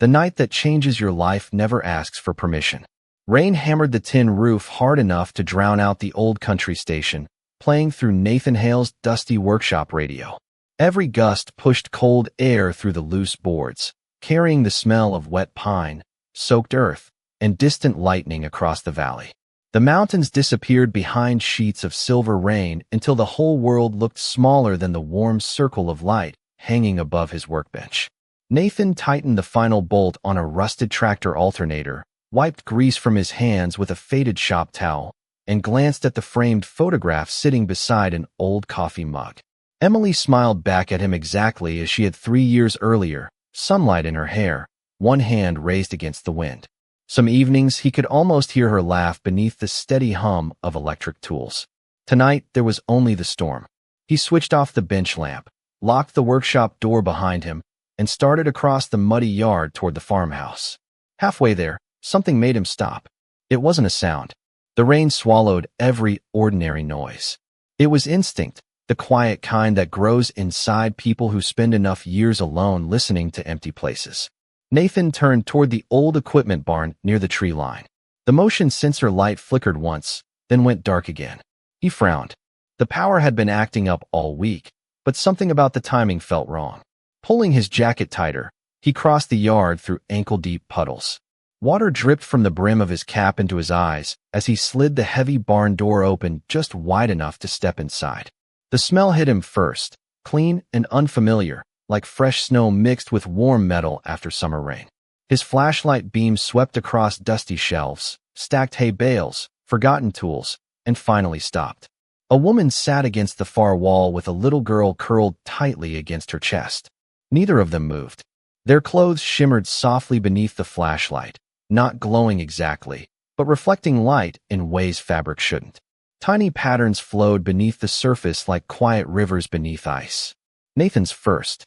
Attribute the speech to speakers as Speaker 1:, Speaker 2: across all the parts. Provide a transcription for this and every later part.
Speaker 1: The night that changes your life never asks for permission. Rain hammered the tin roof hard enough to drown out the old country station, playing through Nathan Hale's dusty workshop radio. Every gust pushed cold air through the loose boards, carrying the smell of wet pine, soaked earth, and distant lightning across the valley. The mountains disappeared behind sheets of silver rain until the whole world looked smaller than the warm circle of light hanging above his workbench. Nathan tightened the final bolt on a rusted tractor alternator, wiped grease from his hands with a faded shop towel, and glanced at the framed photograph sitting beside an old coffee mug. Emily smiled back at him exactly as she had 3 years earlier, sunlight in her hair, one hand raised against the wind. Some evenings he could almost hear her laugh beneath the steady hum of electric tools. Tonight there was only the storm. He switched off the bench lamp, locked the workshop door behind him, and started across the muddy yard toward the farmhouse. Halfway there, something made him stop. It wasn't a sound. The rain swallowed every ordinary noise. It was instinct, the quiet kind that grows inside people who spend enough years alone listening to empty places. Nathan turned toward the old equipment barn near the tree line. The motion sensor light flickered once, then went dark again. He frowned. The power had been acting up all week, but something about the timing felt wrong. Pulling his jacket tighter, he crossed the yard through ankle-deep puddles. Water dripped from the brim of his cap into his eyes as he slid the heavy barn door open just wide enough to step inside. The smell hit him first, clean and unfamiliar, like fresh snow mixed with warm metal after summer rain. His flashlight beam swept across dusty shelves, stacked hay bales, forgotten tools, and finally stopped. A woman sat against the far wall with a little girl curled tightly against her chest. Neither of them moved. Their clothes shimmered softly beneath the flashlight, not glowing exactly, but reflecting light in ways fabric shouldn't. Tiny patterns flowed beneath the surface like quiet rivers beneath ice. Nathan's first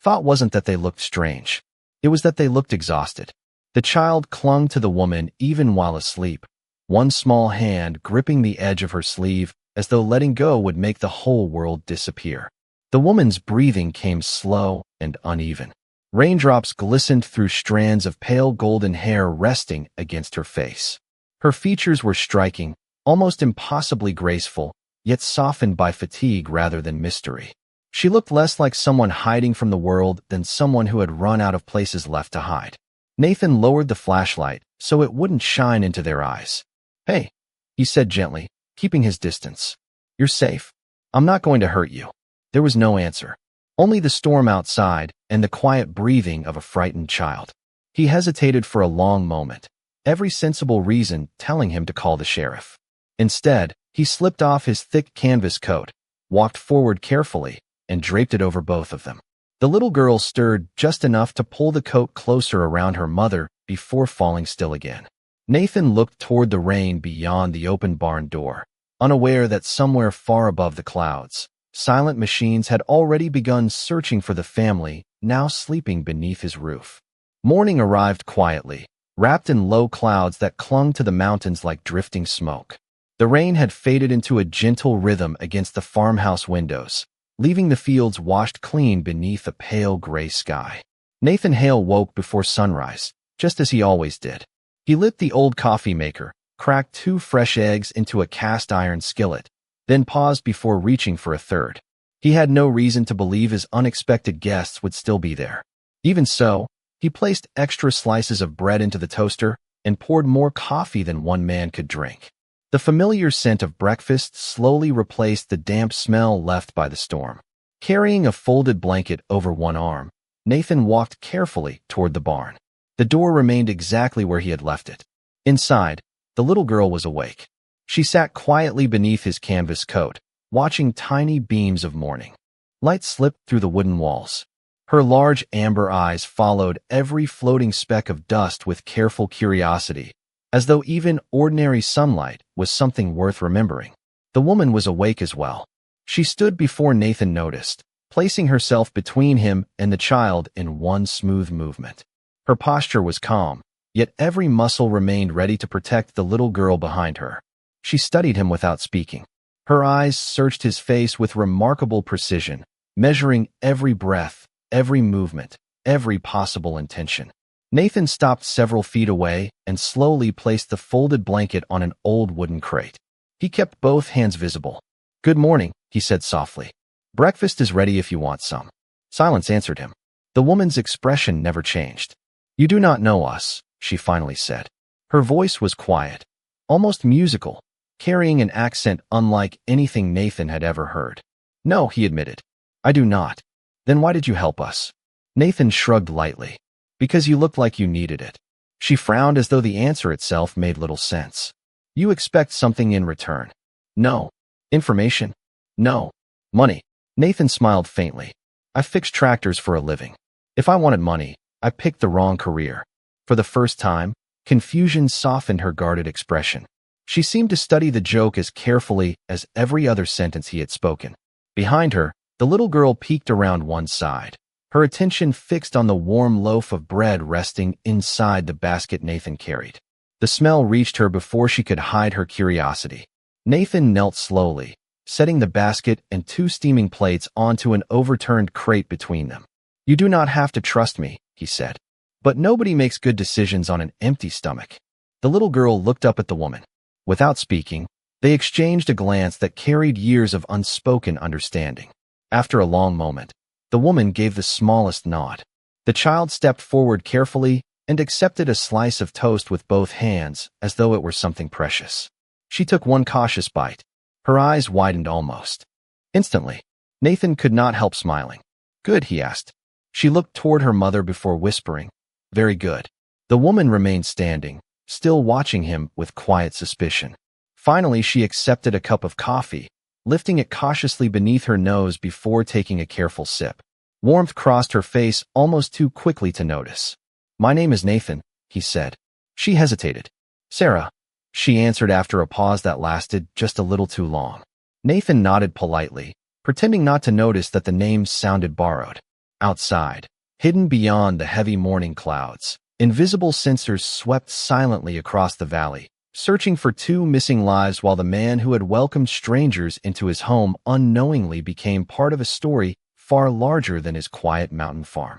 Speaker 1: thought wasn't that they looked strange. It was that they looked exhausted. The child clung to the woman even while asleep, one small hand gripping the edge of her sleeve as though letting go would make the whole world disappear. The woman's breathing came slow and uneven. Raindrops glistened through strands of pale golden hair resting against her face. Her features were striking, almost impossibly graceful, yet softened by fatigue rather than mystery. She looked less like someone hiding from the world than someone who had run out of places left to hide. Nathan lowered the flashlight so it wouldn't shine into their eyes. "Hey," he said gently, keeping his distance. "You're safe. I'm not going to hurt you." There was no answer. Only the storm outside and the quiet breathing of a frightened child. He hesitated for a long moment, every sensible reason telling him to call the sheriff. Instead, he slipped off his thick canvas coat, walked forward carefully, and draped it over both of them. The little girl stirred just enough to pull the coat closer around her mother before falling still again. Nathan looked toward the rain beyond the open barn door, unaware that somewhere far above the clouds, silent machines had already begun searching for the family now sleeping beneath his roof. Morning arrived quietly, wrapped in low clouds that clung to the mountains like drifting smoke. The rain had faded into a gentle rhythm against the farmhouse windows, leaving the fields washed clean beneath a pale gray sky. Nathan Hale woke before sunrise, just as he always did. He lit the old coffee maker, cracked 2 fresh eggs into a cast-iron skillet, then paused before reaching for a third. He had no reason to believe his unexpected guests would still be there. Even so, he placed extra slices of bread into the toaster and poured more coffee than one man could drink. The familiar scent of breakfast slowly replaced the damp smell left by the storm. Carrying a folded blanket over one arm, Nathan walked carefully toward the barn. The door remained exactly where he had left it. Inside, the little girl was awake. She sat quietly beneath his canvas coat, watching tiny beams of morning. Light slipped through the wooden walls. Her large amber eyes followed every floating speck of dust with careful curiosity, as though even ordinary sunlight was something worth remembering. The woman was awake as well. She stood before Nathan noticed, placing herself between him and the child in one smooth movement. Her posture was calm, yet every muscle remained ready to protect the little girl behind her. She studied him without speaking. Her eyes searched his face with remarkable precision, measuring every breath, every movement, every possible intention. Nathan stopped several feet away and slowly placed the folded blanket on an old wooden crate. He kept both hands visible. "Good morning," he said softly. "Breakfast is ready if you want some." Silence answered him. The woman's expression never changed. "You do not know us," she finally said. Her voice was quiet, almost musical, carrying an accent unlike anything Nathan had ever heard. "No," he admitted. "I do not." "Then why did you help us?" Nathan shrugged lightly. "Because you looked like you needed it." She frowned as though the answer itself made little sense. "You expect something in return?" "No." "Information?" "No." "Money?" Nathan smiled faintly. "I fix tractors for a living. If I wanted money, I picked the wrong career." For the first time, confusion softened her guarded expression. She seemed to study the joke as carefully as every other sentence he had spoken. Behind her, the little girl peeked around one side, her attention fixed on the warm loaf of bread resting inside the basket Nathan carried. The smell reached her before she could hide her curiosity. Nathan knelt slowly, setting the basket and 2 steaming plates onto an overturned crate between them. "You do not have to trust me," he said. "But nobody makes good decisions on an empty stomach." The little girl looked up at the woman. Without speaking, they exchanged a glance that carried years of unspoken understanding. After a long moment, the woman gave the smallest nod. The child stepped forward carefully and accepted a slice of toast with both hands as though it were something precious. She took one cautious bite. Her eyes widened almost. Instantly, Nathan could not help smiling. "Good?" he asked. She looked toward her mother before whispering, "Very good." The woman remained standing, still watching him with quiet suspicion. Finally, she accepted a cup of coffee, lifting it cautiously beneath her nose before taking a careful sip. Warmth crossed her face almost too quickly to notice. "My name is Nathan," he said. She hesitated. "Sarah," she answered after a pause that lasted just a little too long. Nathan nodded politely, pretending not to notice that the name sounded borrowed. Outside, hidden beyond the heavy morning clouds, invisible sensors swept silently across the valley, searching for 2 missing lives while the man who had welcomed strangers into his home unknowingly became part of a story far larger than his quiet mountain farm.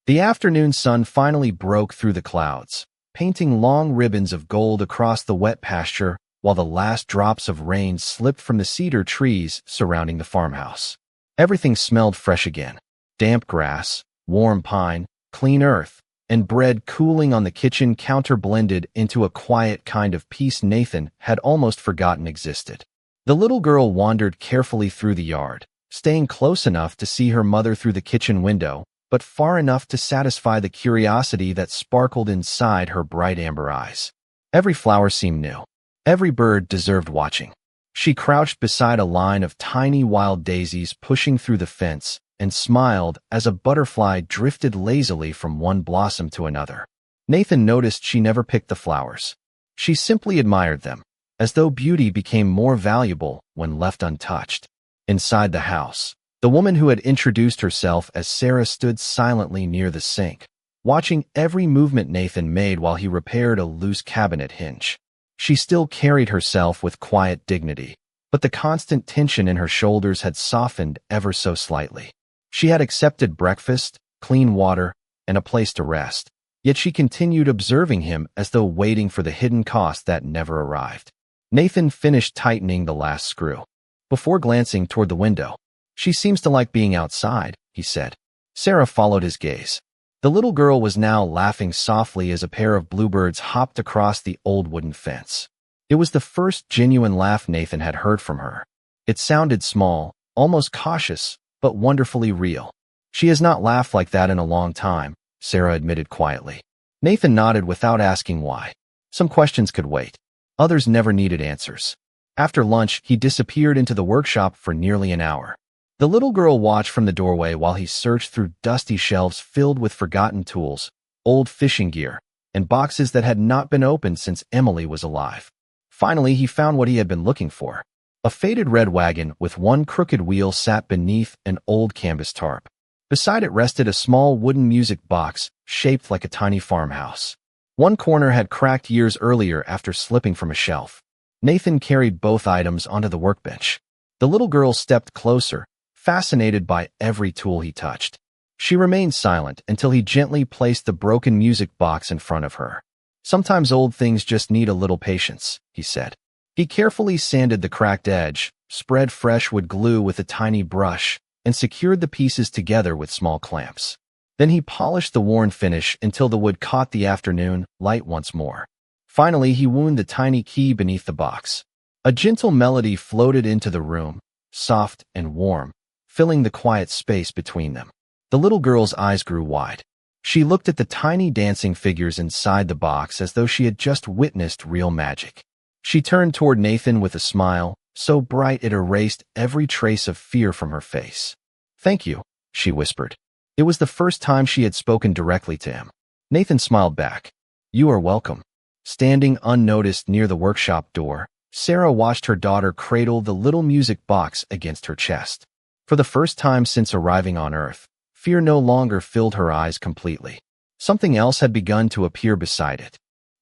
Speaker 1: The afternoon sun finally broke through the clouds, painting long ribbons of gold across the wet pasture while the last drops of rain slipped from the cedar trees surrounding the farmhouse. Everything smelled fresh again. Damp grass, warm pine, clean earth, and bread cooling on the kitchen counter blended into a quiet kind of peace Nathan had almost forgotten existed. The little girl wandered carefully through the yard, staying close enough to see her mother through the kitchen window, but far enough to satisfy the curiosity that sparkled inside her bright amber eyes. Every flower seemed new. Every bird deserved watching. She crouched beside a line of tiny wild daisies pushing through the fence and smiled as a butterfly drifted lazily from one blossom to another. Nathan noticed she never picked the flowers. She simply admired them, as though beauty became more valuable when left untouched. Inside the house, the woman who had introduced herself as Sarah stood silently near the sink, watching every movement Nathan made while he repaired a loose cabinet hinge. She still carried herself with quiet dignity, but the constant tension in her shoulders had softened ever so slightly. She had accepted breakfast, clean water, and a place to rest, yet she continued observing him as though waiting for the hidden cost that never arrived. Nathan finished tightening the last screw. Before glancing toward the window, "She seems to like being outside," he said. Sarah followed his gaze. The little girl was now laughing softly as a pair of bluebirds hopped across the old wooden fence. It was the first genuine laugh Nathan had heard from her. It sounded small, almost cautious, but wonderfully real. "She has not laughed like that in a long time," Sarah admitted quietly. Nathan nodded without asking why. Some questions could wait. Others never needed answers. After lunch, he disappeared into the workshop for nearly an hour. The little girl watched from the doorway while he searched through dusty shelves filled with forgotten tools, old fishing gear, and boxes that had not been opened since Emily was alive. Finally, he found what he had been looking for. A faded red wagon with one crooked wheel sat beneath an old canvas tarp. Beside it rested a small wooden music box shaped like a tiny farmhouse. One corner had cracked years earlier after slipping from a shelf. Nathan carried both items onto the workbench. The little girl stepped closer, fascinated by every tool he touched. She remained silent until he gently placed the broken music box in front of her. "Sometimes old things just need a little patience," he said. He carefully sanded the cracked edge, spread fresh wood glue with a tiny brush, and secured the pieces together with small clamps. Then he polished the worn finish until the wood caught the afternoon light once more. Finally, he wound the tiny key beneath the box. A gentle melody floated into the room, soft and warm, filling the quiet space between them. The little girl's eyes grew wide. She looked at the tiny dancing figures inside the box as though she had just witnessed real magic. She turned toward Nathan with a smile, so bright it erased every trace of fear from her face. "Thank you," she whispered. It was the first time she had spoken directly to him. Nathan smiled back. "You are welcome." Standing unnoticed near the workshop door, Sarah watched her daughter cradle the little music box against her chest. For the first time since arriving on Earth, fear no longer filled her eyes completely. Something else had begun to appear beside it.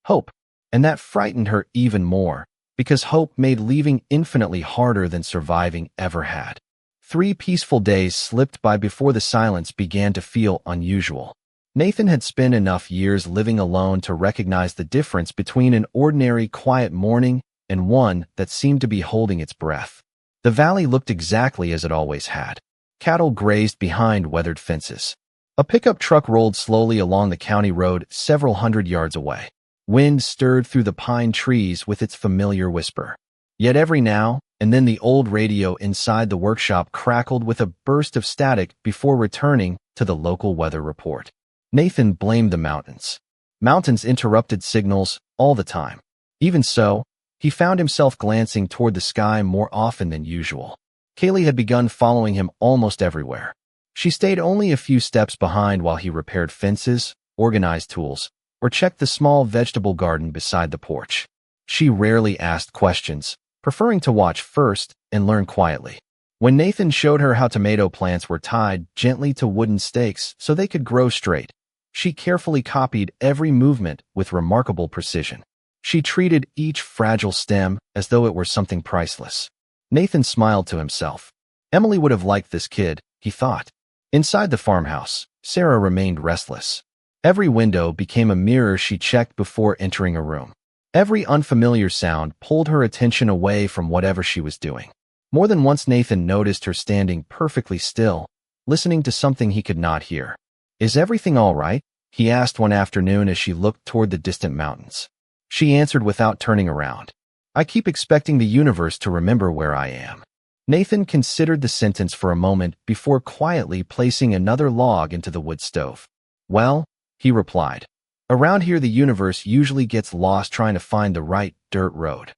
Speaker 1: Hope. And that frightened her even more, because hope made leaving infinitely harder than surviving ever had. 3 peaceful days slipped by before the silence began to feel unusual. Nathan had spent enough years living alone to recognize the difference between an ordinary quiet morning and one that seemed to be holding its breath. The valley looked exactly as it always had. Cattle grazed behind weathered fences. A pickup truck rolled slowly along the county road several hundred yards away. Wind stirred through the pine trees with its familiar whisper. Yet every now and then the old radio inside the workshop crackled with a burst of static before returning to the local weather report. Nathan blamed the mountains. Mountains interrupted signals all the time. Even so, he found himself glancing toward the sky more often than usual. Kaylee had begun following him almost everywhere. She stayed only a few steps behind while he repaired fences, organized tools, or checked the small vegetable garden beside the porch. She rarely asked questions, preferring to watch first and learn quietly. When Nathan showed her how tomato plants were tied gently to wooden stakes so they could grow straight, she carefully copied every movement with remarkable precision. She treated each fragile stem as though it were something priceless. Nathan smiled to himself. Emily would have liked this kid, he thought. Inside the farmhouse, Sarah remained restless. Every window became a mirror she checked before entering a room. Every unfamiliar sound pulled her attention away from whatever she was doing. More than once Nathan noticed her standing perfectly still, listening to something he could not hear. "Is everything all right?" he asked one afternoon as she looked toward the distant mountains. She answered without turning around. "I keep expecting the universe to remember where I am." Nathan considered the sentence for a moment before quietly placing another log into the wood stove. "Well," he replied, "around here the universe usually gets lost trying to find the right dirt road."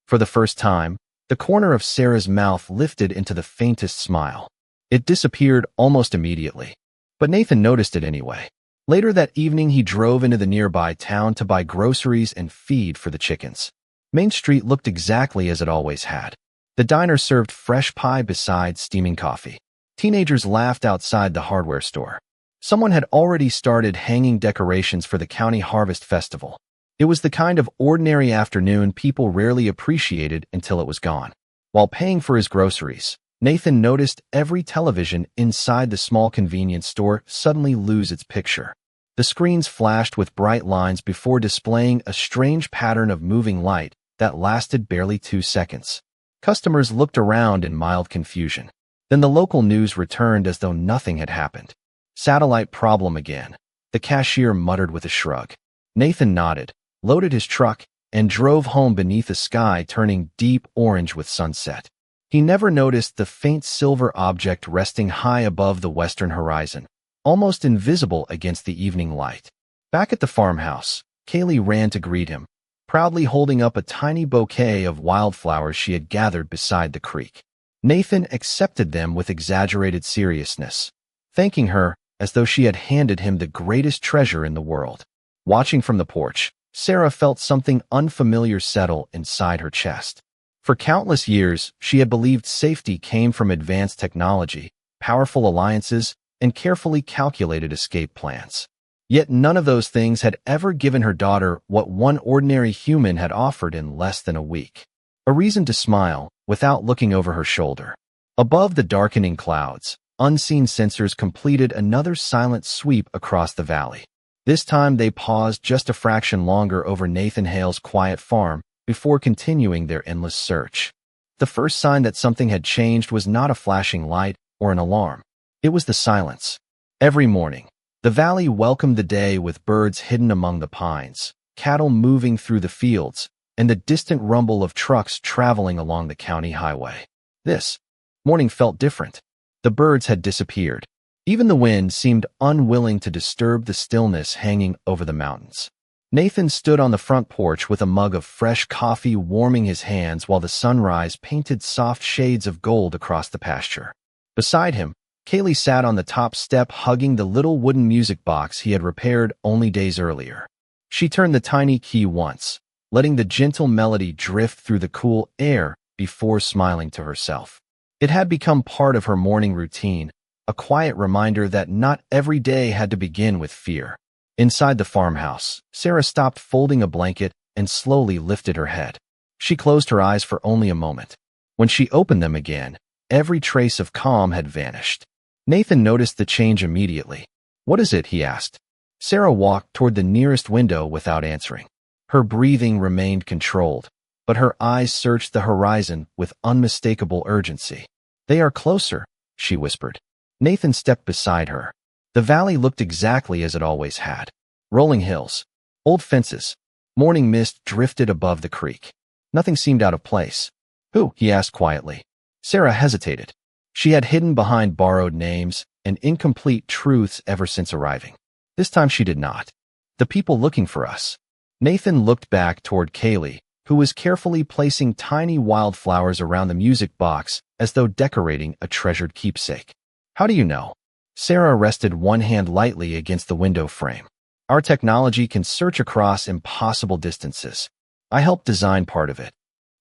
Speaker 1: For the first time, the corner of Sarah's mouth lifted into the faintest smile. It disappeared almost immediately, but Nathan noticed it anyway. Later that evening he drove into the nearby town to buy groceries and feed for the chickens. Main Street looked exactly as it always had. The diner served fresh pie beside steaming coffee. Teenagers laughed outside the hardware store. Someone had already started hanging decorations for the county harvest festival. It was the kind of ordinary afternoon people rarely appreciated until it was gone. While paying for his groceries, Nathan noticed every television inside the small convenience store suddenly lose its picture. The screens flashed with bright lines before displaying a strange pattern of moving light that lasted barely 2 seconds. Customers looked around in mild confusion. Then the local news returned as though nothing had happened. "Satellite problem again," the cashier muttered with a shrug. Nathan nodded, loaded his truck, and drove home beneath a sky turning deep orange with sunset. He never noticed the faint silver object resting high above the western horizon, almost invisible against the evening light. Back at the farmhouse, Kaylee ran to greet him, proudly holding up a tiny bouquet of wildflowers she had gathered beside the creek. Nathan accepted them with exaggerated seriousness, thanking her as though she had handed him the greatest treasure in the world. Watching from the porch, Sarah felt something unfamiliar settle inside her chest. For countless years, she had believed safety came from advanced technology, powerful alliances, and carefully calculated escape plans. Yet none of those things had ever given her daughter what one ordinary human had offered in less than a week: a reason to smile without looking over her shoulder. Above the darkening clouds, unseen sensors completed another silent sweep across the valley. This time they paused just a fraction longer over Nathan Hale's quiet farm before continuing their endless search. The first sign that something had changed was not a flashing light or an alarm. It was the silence. Every morning, the valley welcomed the day with birds hidden among the pines, cattle moving through the fields, and the distant rumble of trucks traveling along the county highway. This morning felt different. The birds had disappeared. Even the wind seemed unwilling to disturb the stillness hanging over the mountains. Nathan stood on the front porch with a mug of fresh coffee warming his hands while the sunrise painted soft shades of gold across the pasture. Beside him, Kaylee sat on the top step hugging the little wooden music box he had repaired only days earlier. She turned the tiny key once, letting the gentle melody drift through the cool air before smiling to herself. It had become part of her morning routine, a quiet reminder that not every day had to begin with fear. Inside the farmhouse, Sarah stopped folding a blanket and slowly lifted her head. She closed her eyes for only a moment. When she opened them again, every trace of calm had vanished. Nathan noticed the change immediately. "What is it?" he asked. Sarah walked toward the nearest window without answering. Her breathing remained controlled, but her eyes searched the horizon with unmistakable urgency. "They are closer," she whispered. Nathan stepped beside her. The valley looked exactly as it always had. Rolling hills, old fences, morning mist drifted above the creek. Nothing seemed out of place. "Who?" he asked quietly. Sarah hesitated. She had hidden behind borrowed names and incomplete truths ever since arriving. This time she did not. "The people looking for us." Nathan looked back toward Kaylee, who was carefully placing tiny wildflowers around the music box as though decorating a treasured keepsake. "How do you know?" Sarah rested one hand lightly against the window frame. "Our technology can search across impossible distances. I helped design part of it."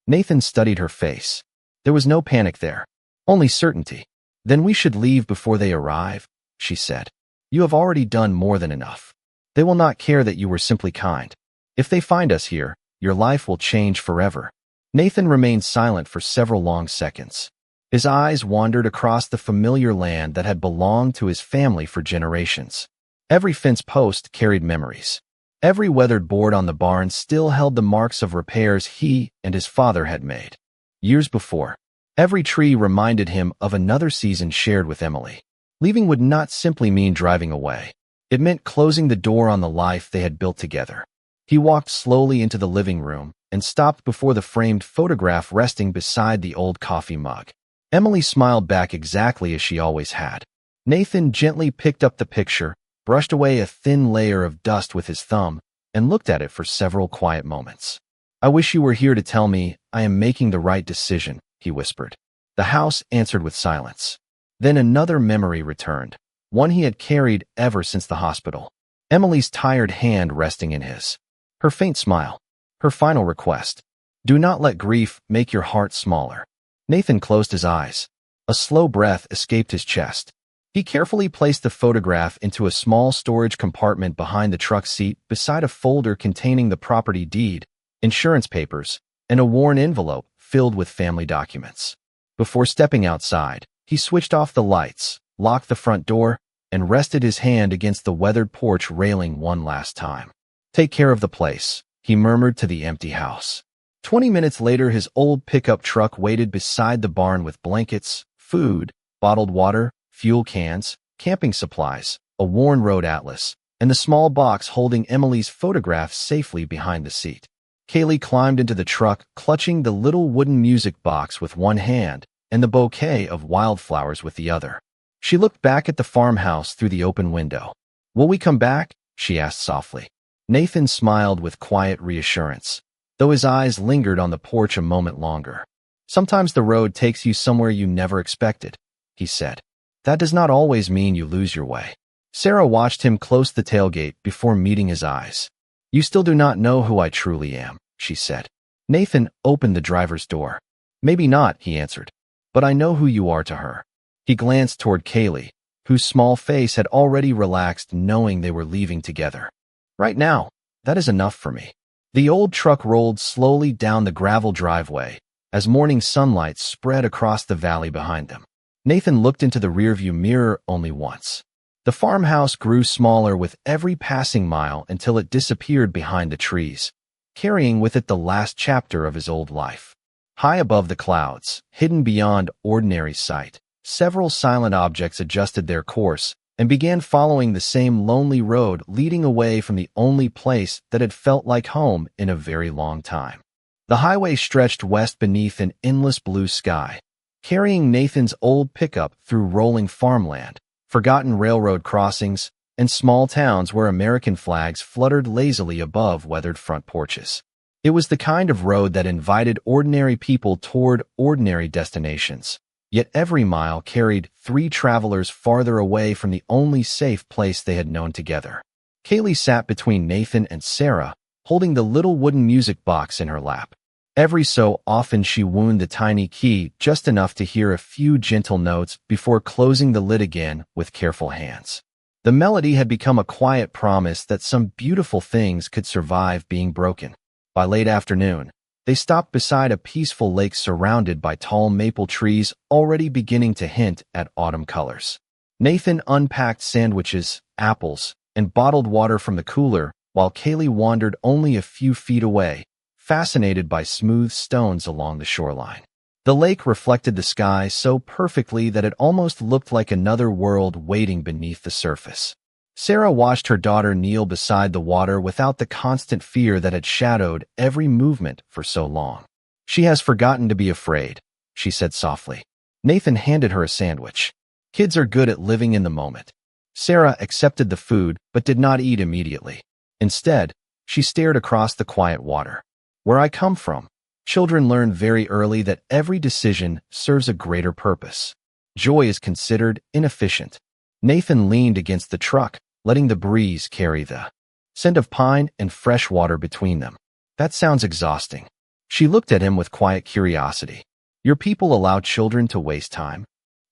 Speaker 1: Nathan studied her face. There was no panic there, only certainty. "Then we should leave before they arrive," she said. "You have already done more than enough. They will not care that you were simply kind. If they find us here, your life will change forever." Nathan remained silent for several long seconds. His eyes wandered across the familiar land that had belonged to his family for generations. Every fence post carried memories. Every weathered board on the barn still held the marks of repairs he and his father had made years before. Every tree reminded him of another season shared with Emily. Leaving would not simply mean driving away. It meant closing the door on the life they had built together. He walked slowly into the living room and stopped before the framed photograph resting beside the old coffee mug. Emily smiled back exactly as she always had. Nathan gently picked up the picture, brushed away a thin layer of dust with his thumb, and looked at it for several quiet moments. "I wish you were here to tell me I am making the right decision," he whispered. The house answered with silence. Then another memory returned, one he had carried ever since the hospital. Emily's tired hand resting in his. Her faint smile. Her final request. "Do not let grief make your heart smaller." Nathan closed his eyes. A slow breath escaped his chest. He carefully placed the photograph into a small storage compartment behind the truck seat beside a folder containing the property deed, insurance papers, and a worn envelope filled with family documents. Before stepping outside, he switched off the lights, locked the front door, and rested his hand against the weathered porch railing one last time. "Take care of the place," he murmured to the empty house. 20 minutes later, his old pickup truck waited beside the barn with blankets, food, bottled water, fuel cans, camping supplies, a worn road atlas, and the small box holding Emily's photograph safely behind the seat. Kaylee climbed into the truck, clutching the little wooden music box with one hand and the bouquet of wildflowers with the other. She looked back at the farmhouse through the open window. "Will we come back?" she asked softly. Nathan smiled with quiet reassurance, though his eyes lingered on the porch a moment longer. "Sometimes the road takes you somewhere you never expected," he said. "That does not always mean you lose your way." Sarah watched him close the tailgate before meeting his eyes. "You still do not know who I truly am," she said. Nathan opened the driver's door. "Maybe not," he answered, "but I know who you are to her." He glanced toward Kaylee, whose small face had already relaxed knowing they were leaving together. "Right now, that is enough for me." The old truck rolled slowly down the gravel driveway as morning sunlight spread across the valley behind them. Nathan looked into the rearview mirror only once. The farmhouse grew smaller with every passing mile until it disappeared behind the trees, carrying with it the last chapter of his old life. High above the clouds, hidden beyond ordinary sight, several silent objects adjusted their course and began following the same lonely road leading away from the only place that had felt like home in a very long time. The highway stretched west beneath an endless blue sky, carrying Nathan's old pickup through rolling farmland, forgotten railroad crossings, and small towns where American flags fluttered lazily above weathered front porches. It was the kind of road that invited ordinary people toward ordinary destinations, yet every mile carried 3 travelers farther away from the only safe place they had known together. Kaylee sat between Nathan and Sarah, holding the little wooden music box in her lap. Every so often she wound the tiny key just enough to hear a few gentle notes before closing the lid again with careful hands. The melody had become a quiet promise that some beautiful things could survive being broken. By late afternoon, they stopped beside a peaceful lake surrounded by tall maple trees already beginning to hint at autumn colors. Nathan unpacked sandwiches, apples, and bottled water from the cooler, while Kaylee wandered only a few feet away, fascinated by smooth stones along the shoreline. The lake reflected the sky so perfectly that it almost looked like another world waiting beneath the surface. Sarah watched her daughter kneel beside the water without the constant fear that had shadowed every movement for so long. "She has forgotten to be afraid," she said softly. Nathan handed her a sandwich. "Kids are good at living in the moment." Sarah accepted the food but did not eat immediately. Instead, she stared across the quiet water. "Where I come from, children learn very early that every decision serves a greater purpose. Joy is considered inefficient." Nathan leaned against the truck, letting the breeze carry the scent of pine and fresh water between them. "That sounds exhausting." She looked at him with quiet curiosity. "Your people allow children to waste time?"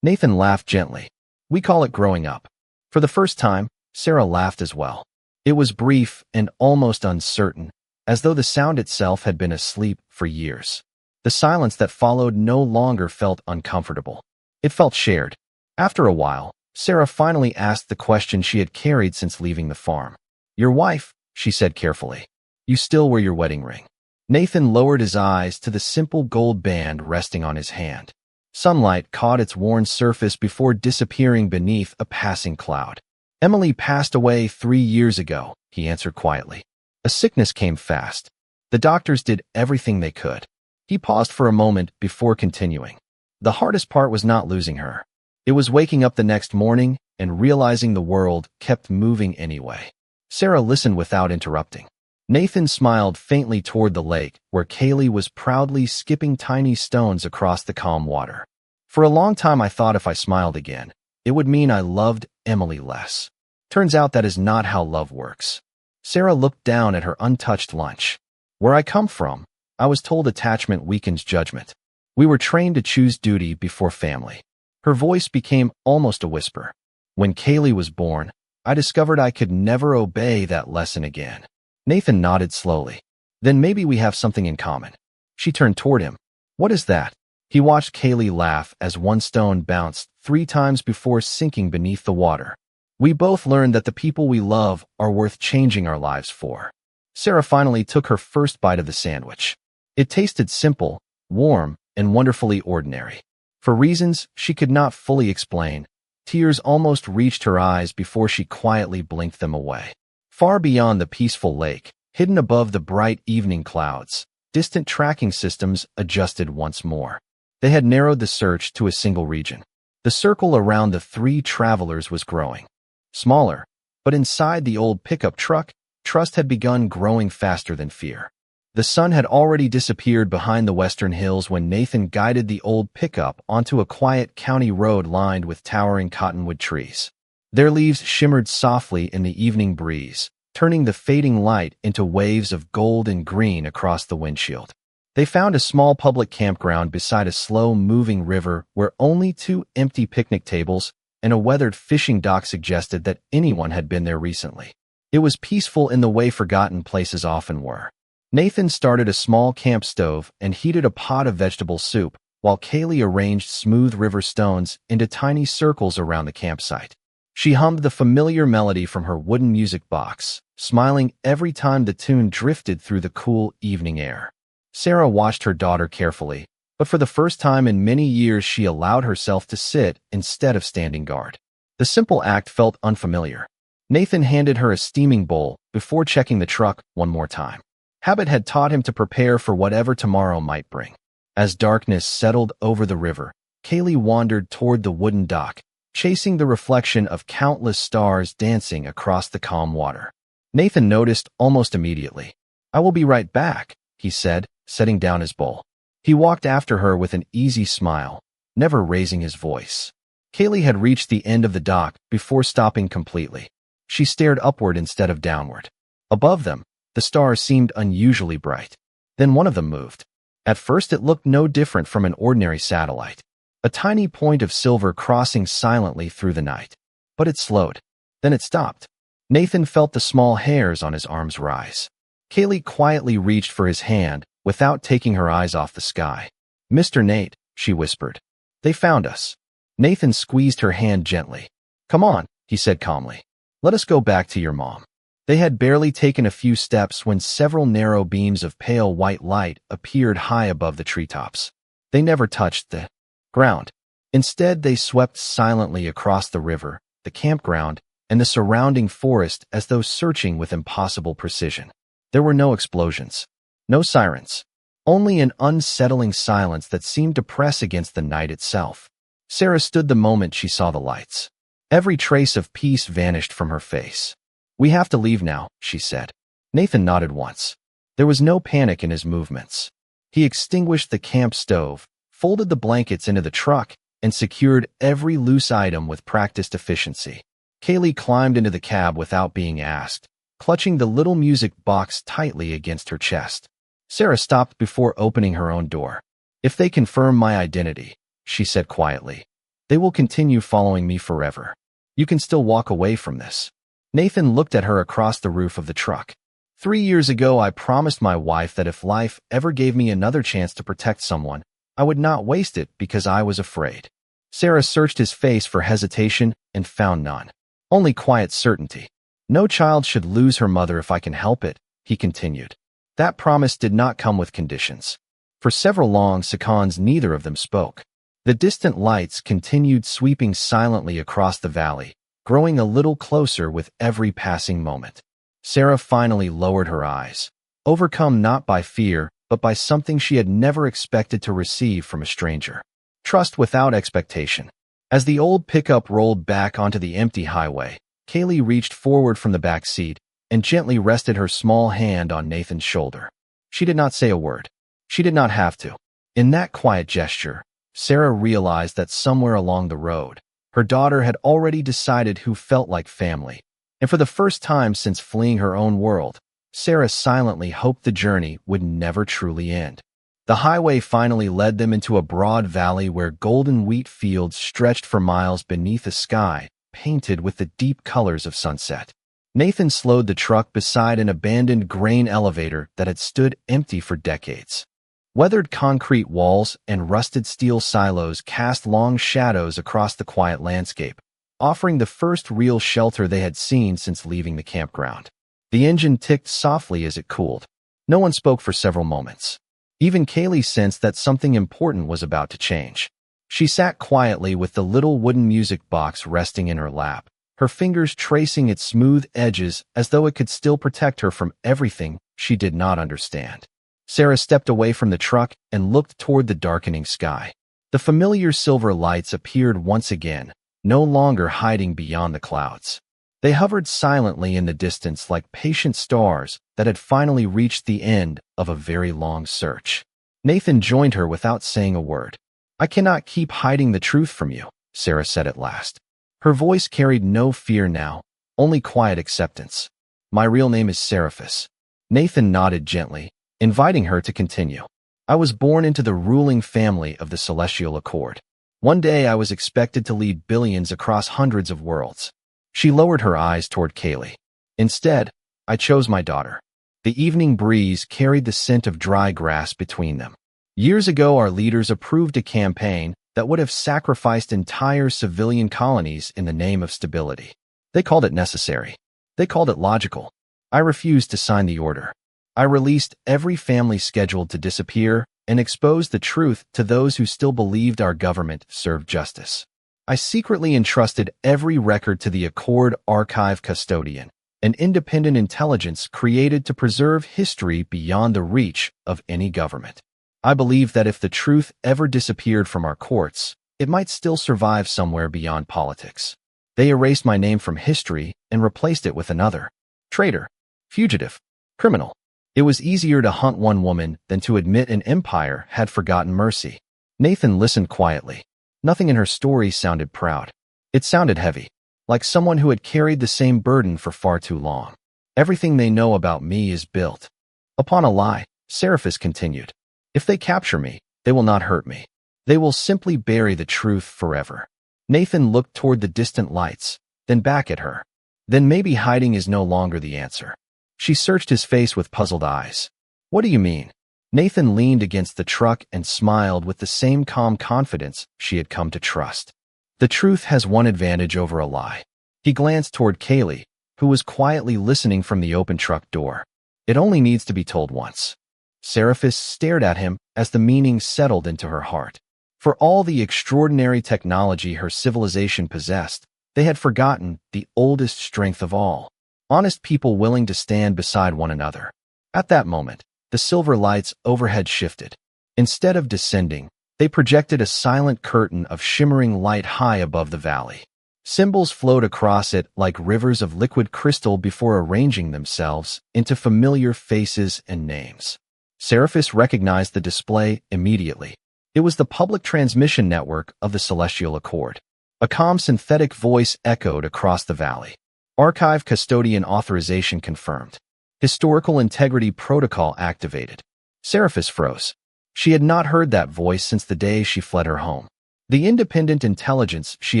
Speaker 1: Nathan laughed gently. "We call it growing up." For the first time, Sarah laughed as well. It was brief and almost uncertain, as though the sound itself had been asleep for years. The silence that followed no longer felt uncomfortable. It felt shared. After a while, Sarah finally asked the question she had carried since leaving the farm. "Your wife," she said carefully. "You still wear your wedding ring?" Nathan lowered his eyes to the simple gold band resting on his hand. Sunlight caught its worn surface before disappearing beneath a passing cloud. "Emily passed away 3 years ago," he answered quietly. "A sickness came fast. The doctors did everything they could." He paused for a moment before continuing. "The hardest part was not losing her. It was waking up the next morning and realizing the world kept moving anyway." Sarah listened without interrupting. Nathan smiled faintly toward the lake, where Kaylee was proudly skipping tiny stones across the calm water. "For a long time I thought if I smiled again, it would mean I loved Emily less. Turns out that is not how love works." Sarah looked down at her untouched lunch. "Where I come from, I was told attachment weakens judgment. We were trained to choose duty before family." Her voice became almost a whisper. "When Kaylee was born, I discovered I could never obey that lesson again." Nathan nodded slowly. "Then maybe we have something in common." She turned toward him. "What is that?" He watched Kaylee laugh as one stone bounced 3 times before sinking beneath the water. "We both learned that the people we love are worth changing our lives for." Sarah finally took her first bite of the sandwich. It tasted simple, warm, and wonderfully ordinary. For reasons she could not fully explain, tears almost reached her eyes before she quietly blinked them away. Far beyond the peaceful lake, hidden above the bright evening clouds, distant tracking systems adjusted once more. They had narrowed the search to a single region. The circle around the 3 travelers was growing. Smaller, but inside the old pickup truck, trust had begun growing faster than fear. The sun had already disappeared behind the western hills when Nathan guided the old pickup onto a quiet county road lined with towering cottonwood trees. Their leaves shimmered softly in the evening breeze, turning the fading light into waves of gold and green across the windshield. They found a small public campground beside a slow-moving river where only 2 empty picnic tables and a weathered fishing dock suggested that anyone had been there recently. It was peaceful in the way forgotten places often were. Nathan started a small camp stove and heated a pot of vegetable soup, while Kaylee arranged smooth river stones into tiny circles around the campsite. She hummed the familiar melody from her wooden music box, smiling every time the tune drifted through the cool evening air. Sarah watched her daughter carefully, but for the first time in many years she allowed herself to sit instead of standing guard. The simple act felt unfamiliar. Nathan handed her a steaming bowl before checking the truck one more time. Habit had taught him to prepare for whatever tomorrow might bring. As darkness settled over the river, Kaylee wandered toward the wooden dock, chasing the reflection of countless stars dancing across the calm water. Nathan noticed almost immediately. "I will be right back," he said, setting down his bowl. He walked after her with an easy smile, never raising his voice. Kaylee had reached the end of the dock before stopping completely. She stared upward instead of downward. Above them, the stars seemed unusually bright. Then one of them moved. At first it looked no different from an ordinary satellite, a tiny point of silver crossing silently through the night. But it slowed. Then it stopped. Nathan felt the small hairs on his arms rise. Kaylee quietly reached for his hand without taking her eyes off the sky. "Mr. Nate," she whispered. "They found us." Nathan squeezed her hand gently. "Come on," he said calmly. "Let us go back to your mom." They had barely taken a few steps when several narrow beams of pale white light appeared high above the treetops. They never touched the ground. Instead, they swept silently across the river, the campground, and the surrounding forest as though searching with impossible precision. There were no explosions, no sirens, only an unsettling silence that seemed to press against the night itself. Sarah stood the moment she saw the lights. Every trace of peace vanished from her face. "We have to leave now," she said. Nathan nodded once. There was no panic in his movements. He extinguished the camp stove, folded the blankets into the truck, and secured every loose item with practiced efficiency. Kaylee climbed into the cab without being asked, clutching the little music box tightly against her chest. Sarah stopped before opening her own door. "If they confirm my identity," she said quietly, "they will continue following me forever. You can still walk away from this." Nathan looked at her across the roof of the truck. 3 years ago, I promised my wife that if life ever gave me another chance to protect someone, I would not waste it because I was afraid." Sarah searched his face for hesitation and found none. Only quiet certainty. "No child should lose her mother if I can help it," he continued. That promise did not come with conditions. For several long seconds, neither of them spoke. The distant lights continued sweeping silently across the valley, growing a little closer with every passing moment. Sarah finally lowered her eyes, overcome not by fear, but by something she had never expected to receive from a stranger. Trust without expectation. As the old pickup rolled back onto the empty highway, Kaylee reached forward from the back seat and gently rested her small hand on Nathan's shoulder. She did not say a word. She did not have to. In that quiet gesture, Sarah realized that somewhere along the road, her daughter had already decided who felt like family. And for the first time since fleeing her own world, Sarah silently hoped the journey would never truly end. The highway finally led them into a broad valley where golden wheat fields stretched for miles beneath a sky painted with the deep colors of sunset. Nathan slowed the truck beside an abandoned grain elevator that had stood empty for decades. Weathered concrete walls and rusted steel silos cast long shadows across the quiet landscape, offering the first real shelter they had seen since leaving the campground. The engine ticked softly as it cooled. No one spoke for several moments. Even Kaylee sensed that something important was about to change. She sat quietly with the little wooden music box resting in her lap, her fingers tracing its smooth edges as though it could still protect her from everything she did not understand. Sarah stepped away from the truck and looked toward the darkening sky. The familiar silver lights appeared once again, no longer hiding beyond the clouds. They hovered silently in the distance like patient stars that had finally reached the end of a very long search. Nathan joined her without saying a word. "I cannot keep hiding the truth from you," Sarah said at last. Her voice carried no fear now, only quiet acceptance. "My real name is Seraphis." Nathan nodded gently, inviting her to continue. "I was born into the ruling family of the Celestial Accord. One day I was expected to lead billions across hundreds of worlds." She lowered her eyes toward Kaylee. "Instead, I chose my daughter." The evening breeze carried the scent of dry grass between them. Years ago, our leaders approved a campaign that would have sacrificed entire civilian colonies in the name of stability. They called it necessary. They called it logical. I refused to sign the order. I released every family scheduled to disappear and exposed the truth to those who still believed our government served justice. I secretly entrusted every record to the Accord Archive Custodian, an independent intelligence created to preserve history beyond the reach of any government. I believed that if the truth ever disappeared from our courts, it might still survive somewhere beyond politics. They erased my name from history and replaced it with another. Traitor, fugitive, criminal. It was easier to hunt one woman than to admit an empire had forgotten mercy. Nathan listened quietly. Nothing in her story sounded proud. It sounded heavy, like someone who had carried the same burden for far too long. Everything they know about me is built upon a lie, Seraphis continued. If they capture me, they will not hurt me. They will simply bury the truth forever. Nathan looked toward the distant lights, then back at her. Then maybe hiding is no longer the answer. She searched his face with puzzled eyes. What do you mean? Nathan leaned against the truck and smiled with the same calm confidence she had come to trust. The truth has one advantage over a lie. He glanced toward Kaylee, who was quietly listening from the open truck door. It only needs to be told once. Seraphis stared at him as the meaning settled into her heart. For all the extraordinary technology her civilization possessed, they had forgotten the oldest strength of all. Honest people willing to stand beside one another. At that moment, the silver lights overhead shifted. Instead of descending, they projected a silent curtain of shimmering light high above the valley. Symbols flowed across it like rivers of liquid crystal before arranging themselves into familiar faces and names. Seraphis recognized the display immediately. It was the public transmission network of the Celestial Accord. A calm synthetic voice echoed across the valley. Archive Custodian authorization confirmed. Historical integrity protocol activated. Seraphis froze. She had not heard that voice since the day she fled her home. The independent intelligence she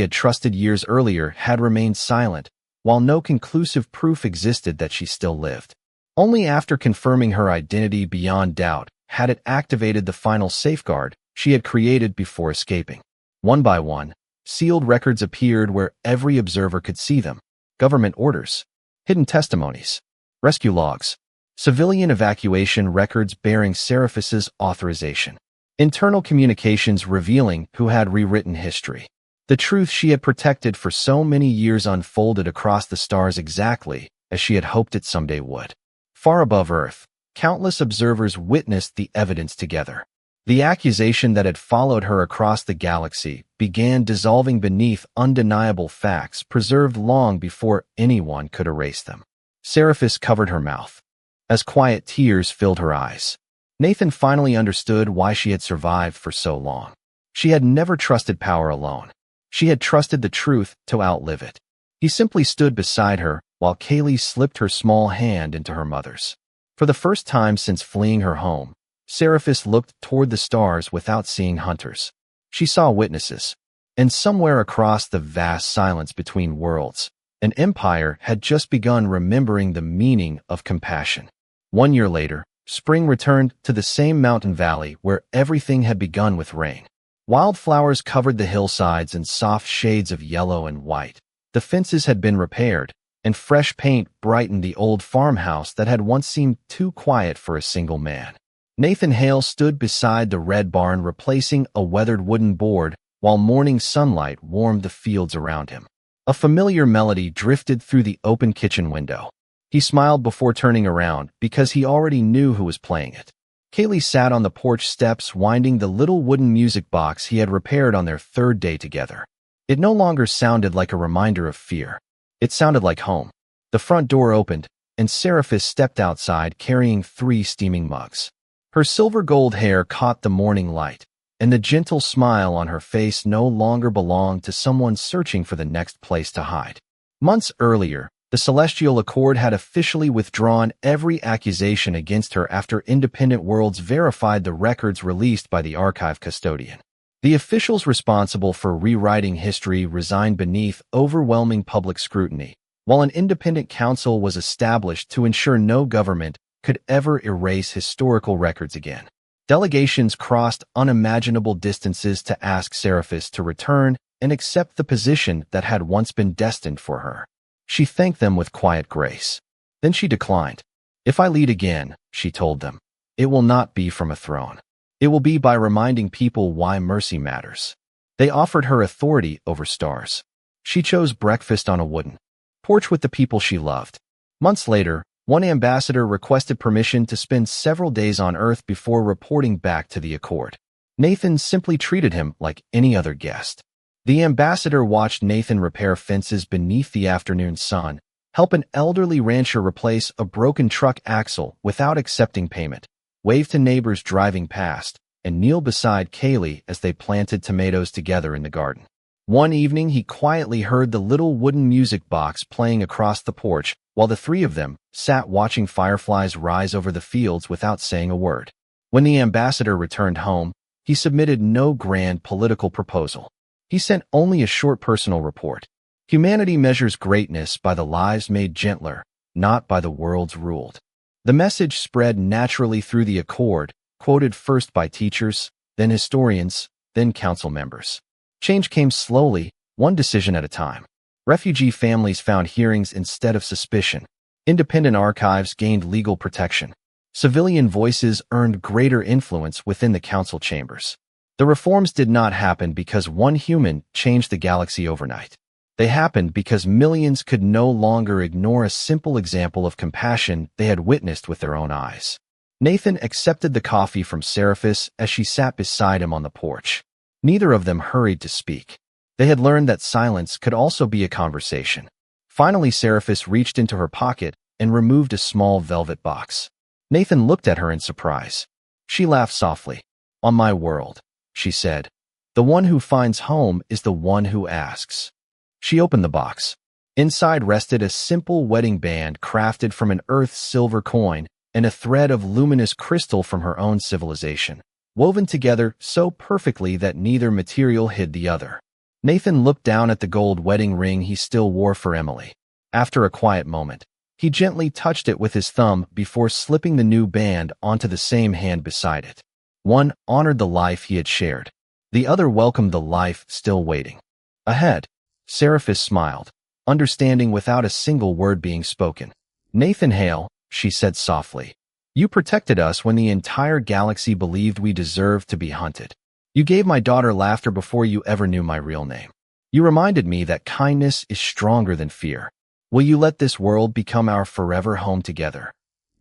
Speaker 1: had trusted years earlier had remained silent, while no conclusive proof existed that she still lived. Only after confirming her identity beyond doubt had it activated the final safeguard she had created before escaping. One by one, sealed records appeared where every observer could see them. Government orders, hidden testimonies, rescue logs, civilian evacuation records bearing Seraphis's authorization, internal communications revealing who had rewritten history. The truth she had protected for so many years unfolded across the stars exactly as she had hoped it someday would. Far above Earth, countless observers witnessed the evidence together. The accusation that had followed her across the galaxy began dissolving beneath undeniable facts preserved long before anyone could erase them. Seraphis covered her mouth, as quiet tears filled her eyes. Nathan finally understood why she had survived for so long. She had never trusted power alone. She had trusted the truth to outlive it. He simply stood beside her while Kaylee slipped her small hand into her mother's. For the first time since fleeing her home, Seraphis looked toward the stars without seeing hunters. She saw witnesses. And somewhere across the vast silence between worlds, an empire had just begun remembering the meaning of compassion. 1 year later, spring returned to the same mountain valley where everything had begun with rain. Wildflowers covered the hillsides in soft shades of yellow and white. The fences had been repaired, and fresh paint brightened the old farmhouse that had once seemed too quiet for a single man. Nathan Hale stood beside the red barn replacing a weathered wooden board while morning sunlight warmed the fields around him. A familiar melody drifted through the open kitchen window. He smiled before turning around because he already knew who was playing it. Kaylee sat on the porch steps winding the little wooden music box he had repaired on their third day together. It no longer sounded like a reminder of fear. It sounded like home. The front door opened, and Seraphis stepped outside carrying 3 steaming mugs. Her silver gold hair caught the morning light, and the gentle smile on her face no longer belonged to someone searching for the next place to hide. Months earlier, the Celestial Accord had officially withdrawn every accusation against her after Independent Worlds verified the records released by the archive custodian. The officials responsible for rewriting history resigned beneath overwhelming public scrutiny, while an independent council was established to ensure no government could ever erase historical records again. Delegations crossed unimaginable distances to ask Seraphis to return and accept the position that had once been destined for her. She thanked them with quiet grace. Then she declined. "If I lead again," she told them, "it will not be from a throne. It will be by reminding people why mercy matters." They offered her authority over stars. She chose breakfast on a wooden porch with the people she loved. Months later, one ambassador requested permission to spend several days on Earth before reporting back to the Accord. Nathan simply treated him like any other guest. The ambassador watched Nathan repair fences beneath the afternoon sun, help an elderly rancher replace a broken truck axle without accepting payment, wave to neighbors driving past, and kneel beside Kaylee as they planted tomatoes together in the garden. One evening, he quietly heard the little wooden music box playing across the porch while the three of them sat watching fireflies rise over the fields without saying a word. When the ambassador returned home, he submitted no grand political proposal. He sent only a short personal report. Humanity measures greatness by the lives made gentler, not by the worlds ruled. The message spread naturally through the Accord, quoted first by teachers, then historians, then council members. Change came slowly, one decision at a time. Refugee families found hearings instead of suspicion. Independent archives gained legal protection. Civilian voices earned greater influence within the council chambers. The reforms did not happen because one human changed the galaxy overnight. They happened because millions could no longer ignore a simple example of compassion they had witnessed with their own eyes. Nathan accepted the coffee from Seraphis as she sat beside him on the porch. Neither of them hurried to speak. They had learned that silence could also be a conversation. Finally, Seraphis reached into her pocket and removed a small velvet box. Nathan looked at her in surprise. She laughed softly. "On my world," she said, "the one who finds home is the one who asks." She opened the box. Inside rested a simple wedding band crafted from an Earth silver coin and a thread of luminous crystal from her own civilization, woven together so perfectly that neither material hid the other. Nathan looked down at the gold wedding ring he still wore for Emily. After a quiet moment, he gently touched it with his thumb before slipping the new band onto the same hand beside it. One honored the life he had shared. The other welcomed the life still waiting. Ahead, Seraphis smiled, understanding without a single word being spoken. "Nathan Hale," she said softly, "you protected us when the entire galaxy believed we deserved to be hunted. You gave my daughter laughter before you ever knew my real name. You reminded me that kindness is stronger than fear. Will you let this world become our forever home together?"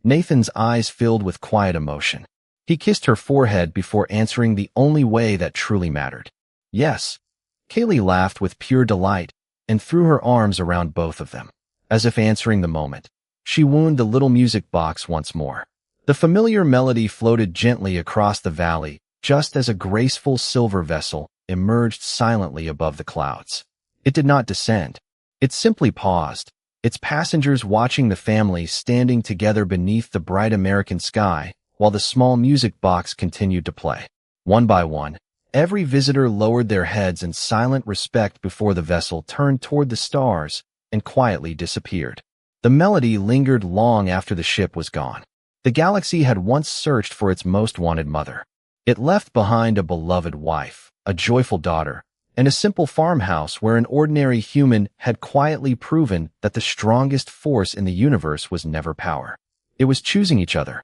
Speaker 1: Nathan's eyes filled with quiet emotion. He kissed her forehead before answering the only way that truly mattered. "Yes." Kaylee laughed with pure delight and threw her arms around both of them. As if answering the moment, she wound the little music box once more. The familiar melody floated gently across the valley, just as a graceful silver vessel emerged silently above the clouds. It did not descend. It simply paused, its passengers watching the family standing together beneath the bright American sky, while the small music box continued to play. One by one, every visitor lowered their heads in silent respect before the vessel turned toward the stars and quietly disappeared. The melody lingered long after the ship was gone. The galaxy had once searched for its most wanted mother. It left behind a beloved wife, a joyful daughter, and a simple farmhouse where an ordinary human had quietly proven that the strongest force in the universe was never power. It was choosing each other.